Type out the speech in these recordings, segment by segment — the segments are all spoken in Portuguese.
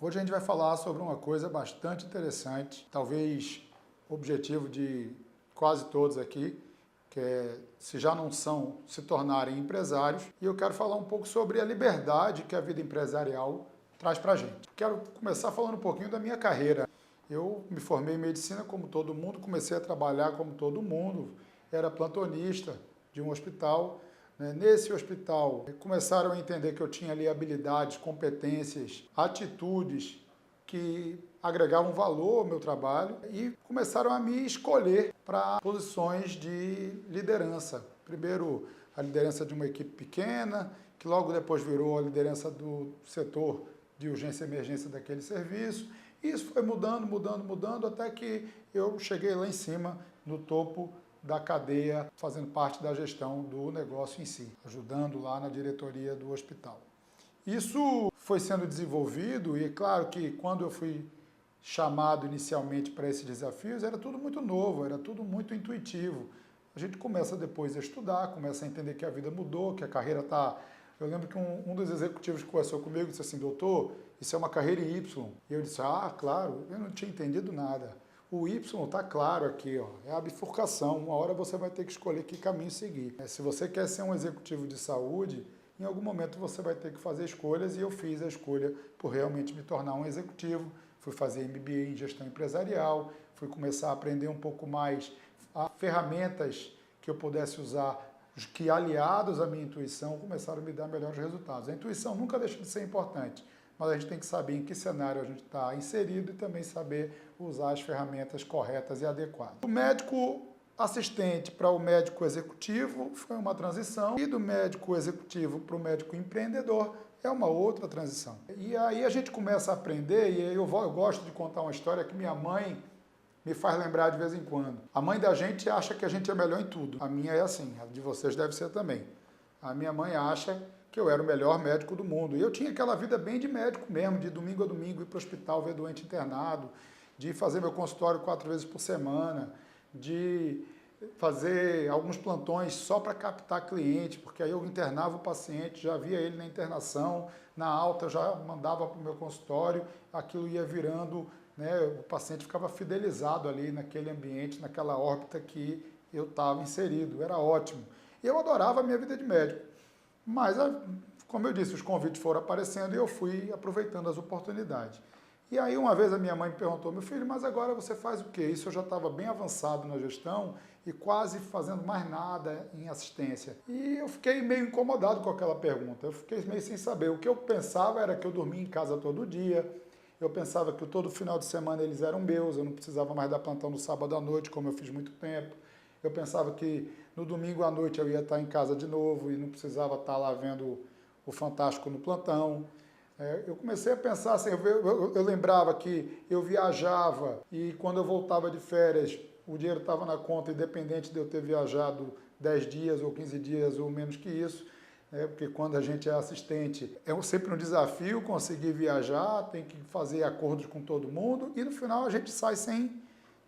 Hoje a gente vai falar sobre uma coisa bastante interessante, talvez o objetivo de quase todos aqui, que é, se já não são, se tornarem empresários. E eu quero falar um pouco sobre a liberdade que a vida empresarial traz para a gente. Quero começar falando um pouquinho da minha carreira. Eu me formei em medicina como todo mundo, comecei a trabalhar como todo mundo, era plantonista de um hospital. Nesse hospital, começaram a entender que eu tinha ali habilidades, competências, atitudes que agregavam valor ao meu trabalho e começaram a me escolher para posições de liderança. Primeiro, a liderança de uma equipe pequena, que logo depois virou a liderança do setor de urgência e emergência daquele serviço. E isso foi mudando, até que eu cheguei lá em cima, no topo da cadeia, fazendo parte da gestão do negócio em si, ajudando lá na diretoria do hospital. Isso foi sendo desenvolvido e, claro, que quando eu fui chamado inicialmente para esses desafios, era tudo muito novo, era tudo muito intuitivo. A gente começa depois a estudar, começa a entender que a vida mudou, que a carreira está... Eu lembro que um dos executivos que conversou comigo disse assim: doutor, isso é uma carreira em Y. E eu disse: ah, claro, eu não tinha entendido nada. O Y está claro aqui, ó, é a bifurcação. Uma hora você vai ter que escolher que caminho seguir. Se você quer ser um executivo de saúde, em algum momento você vai ter que fazer escolhas, e eu fiz a escolha por realmente me tornar um executivo. Fui fazer MBA em gestão empresarial, fui começar a aprender um pouco mais a ferramentas que eu pudesse usar, que aliados à minha intuição começaram a me dar melhores resultados. A intuição nunca deixa de ser importante, mas a gente tem que saber em que cenário a gente está inserido e também saber usar as ferramentas corretas e adequadas. Do médico assistente para o médico executivo foi uma transição, e do médico executivo para o médico empreendedor é uma outra transição. E aí a gente começa a aprender, e eu gosto de contar uma história que minha mãe me faz lembrar de vez em quando. A mãe da gente acha que a gente é melhor em tudo. A minha é assim, a de vocês deve ser também. A minha mãe acha que eu era o melhor médico do mundo. E eu tinha aquela vida bem de médico mesmo, de domingo a domingo ir para o hospital ver doente internado, de fazer meu consultório 4 vezes por semana, de fazer alguns plantões só para captar cliente, porque aí eu internava o paciente, já via ele na internação, na alta eu já mandava para o meu consultório, aquilo ia virando, né, o paciente ficava fidelizado ali naquele ambiente, naquela órbita que eu estava inserido, era ótimo. E eu adorava a minha vida de médico, mas, como eu disse, os convites foram aparecendo e eu fui aproveitando as oportunidades. E aí uma vez a minha mãe me perguntou: meu filho, mas agora você faz o quê? Isso eu já estava bem avançado na gestão e quase fazendo mais nada em assistência. E eu fiquei meio incomodado com aquela pergunta, eu fiquei meio sem saber. O que eu pensava era que eu dormia em casa todo dia, eu pensava que todo final de semana eles eram meus, eu não precisava mais dar plantão no sábado à noite, como eu fiz muito tempo. Eu pensava que no domingo à noite eu ia estar em casa de novo e não precisava estar lá vendo o Fantástico no plantão. Eu comecei a pensar assim, eu lembrava que eu viajava e quando eu voltava de férias, o dinheiro estava na conta, independente de eu ter viajado 10 dias ou 15 dias ou menos que isso, porque quando a gente é assistente, é sempre um desafio conseguir viajar, tem que fazer acordos com todo mundo e no final a gente sai sem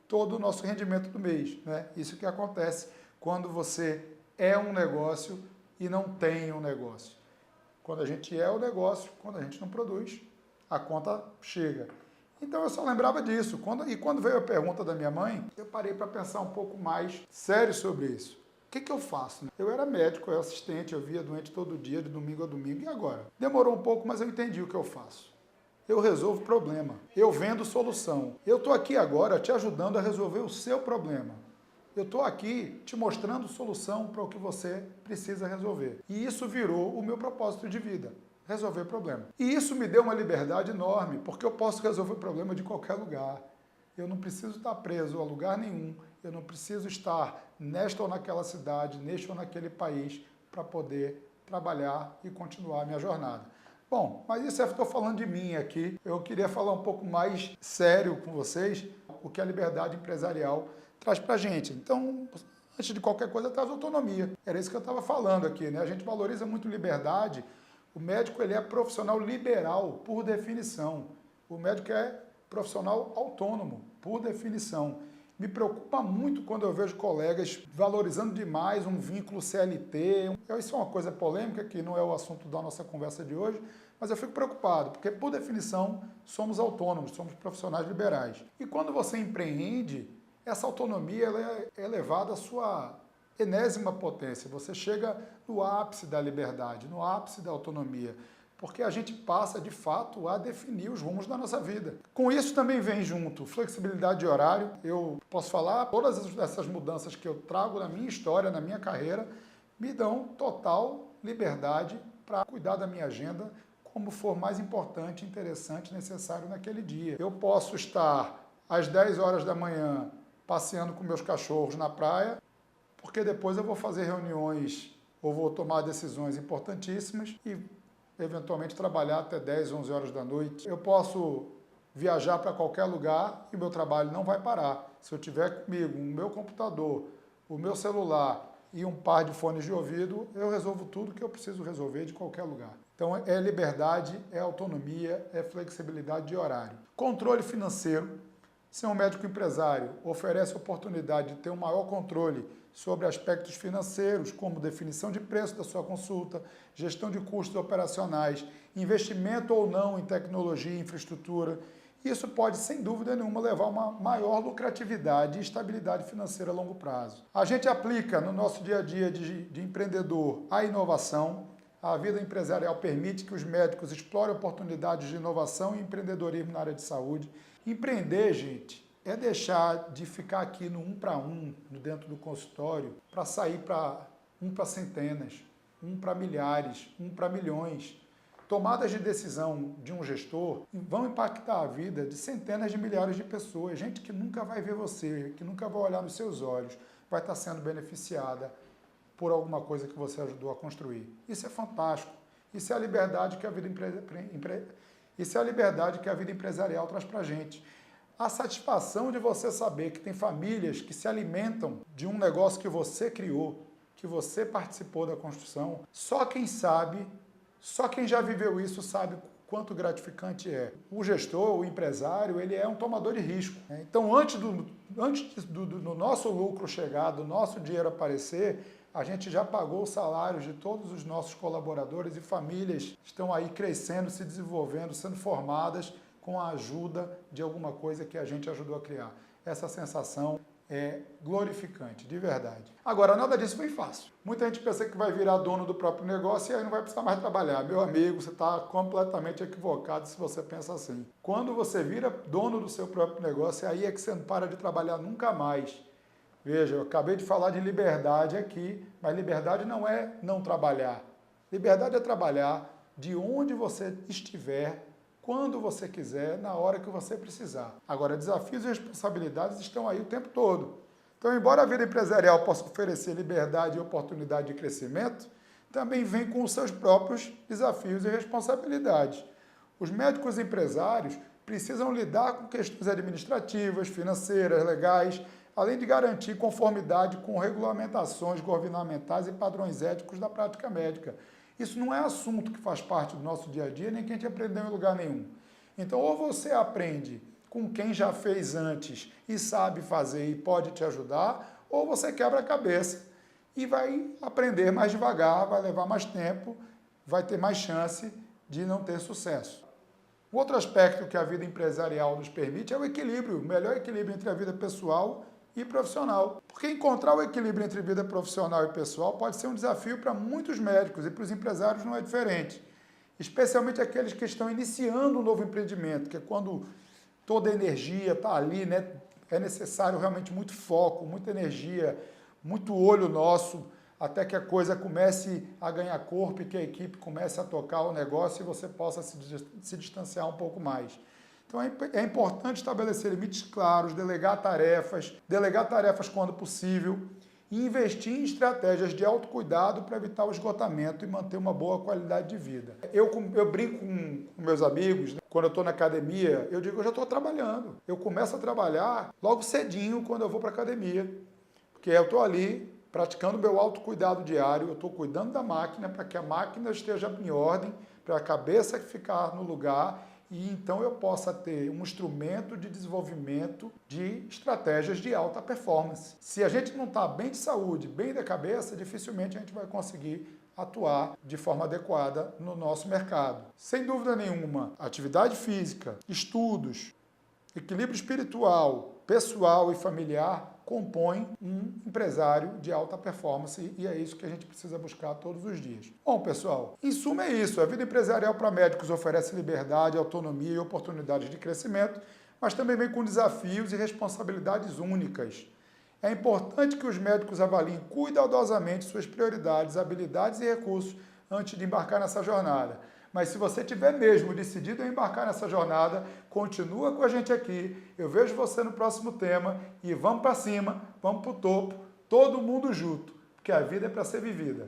todo o nosso rendimento do mês. Isso que acontece quando você é um negócio e não tem um negócio. Quando a gente é o negócio, quando a gente não produz, a conta chega. Então eu só lembrava disso. E quando veio a pergunta da minha mãe, eu parei para pensar um pouco mais sério sobre isso. O que eu faço? Eu era médico, eu era assistente, eu via doente todo dia, de domingo a domingo. E agora? Demorou um pouco, mas eu entendi o que eu faço. Eu resolvo problema. Eu vendo solução. Eu estou aqui agora te ajudando a resolver o seu problema. Eu estou aqui te mostrando solução para o que você precisa resolver. E isso virou o meu propósito de vida, resolver problema. E isso me deu uma liberdade enorme, porque eu posso resolver problema de qualquer lugar. Eu não preciso estar preso a lugar nenhum, eu não preciso estar nesta ou naquela cidade, neste ou naquele país, para poder trabalhar e continuar a minha jornada. Bom, mas isso eu estou falando de mim aqui. Eu queria falar um pouco mais sério com vocês o que a liberdade empresarial traz para a gente. Então, antes de qualquer coisa, traz autonomia. Era isso que eu estava falando aqui, né? A gente valoriza muito liberdade. O médico, ele é profissional liberal, por definição. O médico é profissional autônomo, por definição. Me preocupa muito quando eu vejo colegas valorizando demais um vínculo CLT. Isso é uma coisa polêmica, que não é o assunto da nossa conversa de hoje, mas eu fico preocupado, porque por definição somos autônomos, somos profissionais liberais. E quando você empreende, essa autonomia ela é elevada à sua enésima potência. Você chega no ápice da liberdade, no ápice da autonomia, porque a gente passa, de fato, a definir os rumos da nossa vida. Com isso também vem junto flexibilidade de horário. Eu posso falar, todas essas mudanças que eu trago na minha história, na minha carreira, me dão total liberdade para cuidar da minha agenda como for mais importante, interessante, necessário naquele dia. Eu posso estar às 10 horas da manhã passeando com meus cachorros na praia, porque depois eu vou fazer reuniões ou vou tomar decisões importantíssimas e eventualmente trabalhar até 10, 11 horas da noite. Eu posso viajar para qualquer lugar e o meu trabalho não vai parar. Se eu tiver comigo o meu computador, o meu celular e um par de fones de ouvido, eu resolvo tudo que eu preciso resolver de qualquer lugar. Então é liberdade, é autonomia, é flexibilidade de horário. Controle financeiro. Ser um médico empresário oferece a oportunidade de ter um maior controle sobre aspectos financeiros, como definição de preço da sua consulta, gestão de custos operacionais, investimento ou não em tecnologia e infraestrutura. Isso pode, sem dúvida nenhuma, levar a uma maior lucratividade e estabilidade financeira a longo prazo. A gente aplica no nosso dia a dia de empreendedor a inovação. A vida empresarial permite que os médicos explorem oportunidades de inovação e empreendedorismo na área de saúde. Empreender, gente, é deixar de ficar aqui no 1 para 1, dentro do consultório, para sair para 1 para centenas, 1 para milhares, 1 para milhões. Tomadas de decisão de um gestor vão impactar a vida de centenas de milhares de pessoas, gente que nunca vai ver você, que nunca vai olhar nos seus olhos, vai estar sendo beneficiada por alguma coisa que você ajudou a construir. Isso é fantástico. Isso é a liberdade que a vida Isso é a liberdade que a vida empresarial traz para a gente. A satisfação de você saber que tem famílias que se alimentam de um negócio que você criou, que você participou da construção. Só quem sabe, só quem já viveu isso sabe quanto gratificante é. O gestor, o empresário, ele é um tomador de risco. Então, antes do nosso lucro chegar, do nosso dinheiro aparecer, a gente já pagou os salários de todos os nossos colaboradores e famílias estão aí crescendo, se desenvolvendo, sendo formadas com a ajuda de alguma coisa que a gente ajudou a criar. Essa sensação é glorificante, de verdade. Agora, nada disso foi fácil. Muita gente pensa que vai virar dono do próprio negócio e aí não vai precisar mais trabalhar. Meu amigo, você está completamente equivocado se você pensa assim. Quando você vira dono do seu próprio negócio, aí é que você não para de trabalhar nunca mais. Veja, eu acabei de falar de liberdade aqui, mas liberdade não é não trabalhar. Liberdade é trabalhar de onde você estiver, quando você quiser, na hora que você precisar. Agora, desafios e responsabilidades estão aí o tempo todo. Então, embora a vida empresarial possa oferecer liberdade e oportunidade de crescimento, também vem com os seus próprios desafios e responsabilidades. Os médicos empresários precisam lidar com questões administrativas, financeiras, legais, além de garantir conformidade com regulamentações governamentais e padrões éticos da prática médica. Isso não é assunto que faz parte do nosso dia a dia, nem que a gente aprendeu em lugar nenhum. Então, ou você aprende com quem já fez antes e sabe fazer e pode te ajudar, ou você quebra a cabeça e vai aprender mais devagar, vai levar mais tempo, vai ter mais chance de não ter sucesso. O outro aspecto que a vida empresarial nos permite é o equilíbrio, o melhor equilíbrio entre a vida pessoal e profissional. Porque encontrar o equilíbrio entre vida profissional e pessoal pode ser um desafio para muitos médicos e para os empresários não é diferente. Especialmente aqueles que estão iniciando um novo empreendimento, que é quando toda a energia está ali, né? É necessário realmente muito foco, muita energia, muito olho nosso, até que a coisa comece a ganhar corpo e que a equipe comece a tocar o negócio e você possa se distanciar um pouco mais. Então é importante estabelecer limites claros, delegar tarefas quando possível e investir em estratégias de autocuidado para evitar o esgotamento e manter uma boa qualidade de vida. Eu brinco com meus amigos, né? Quando eu estou na academia, eu digo que eu já estou trabalhando. Eu começo a trabalhar logo cedinho quando eu vou para a academia, porque eu estou ali praticando meu autocuidado diário, eu estou cuidando da máquina para que a máquina esteja em ordem, para a cabeça ficar no lugar e então eu possa ter um instrumento de desenvolvimento de estratégias de alta performance. Se a gente não está bem de saúde, bem da cabeça, dificilmente a gente vai conseguir atuar de forma adequada no nosso mercado. Sem dúvida nenhuma, atividade física, estudos, equilíbrio espiritual, pessoal e familiar compõem um empresário de alta performance e é isso que a gente precisa buscar todos os dias. Bom, pessoal, em suma é isso. A vida empresarial para médicos oferece liberdade, autonomia e oportunidades de crescimento, mas também vem com desafios e responsabilidades únicas. É importante que os médicos avaliem cuidadosamente suas prioridades, habilidades e recursos antes de embarcar nessa jornada. Mas se você tiver mesmo decidido em embarcar nessa jornada, continua com a gente aqui. Eu vejo você no próximo tema e vamos para cima, vamos para o topo, todo mundo junto, porque a vida é para ser vivida.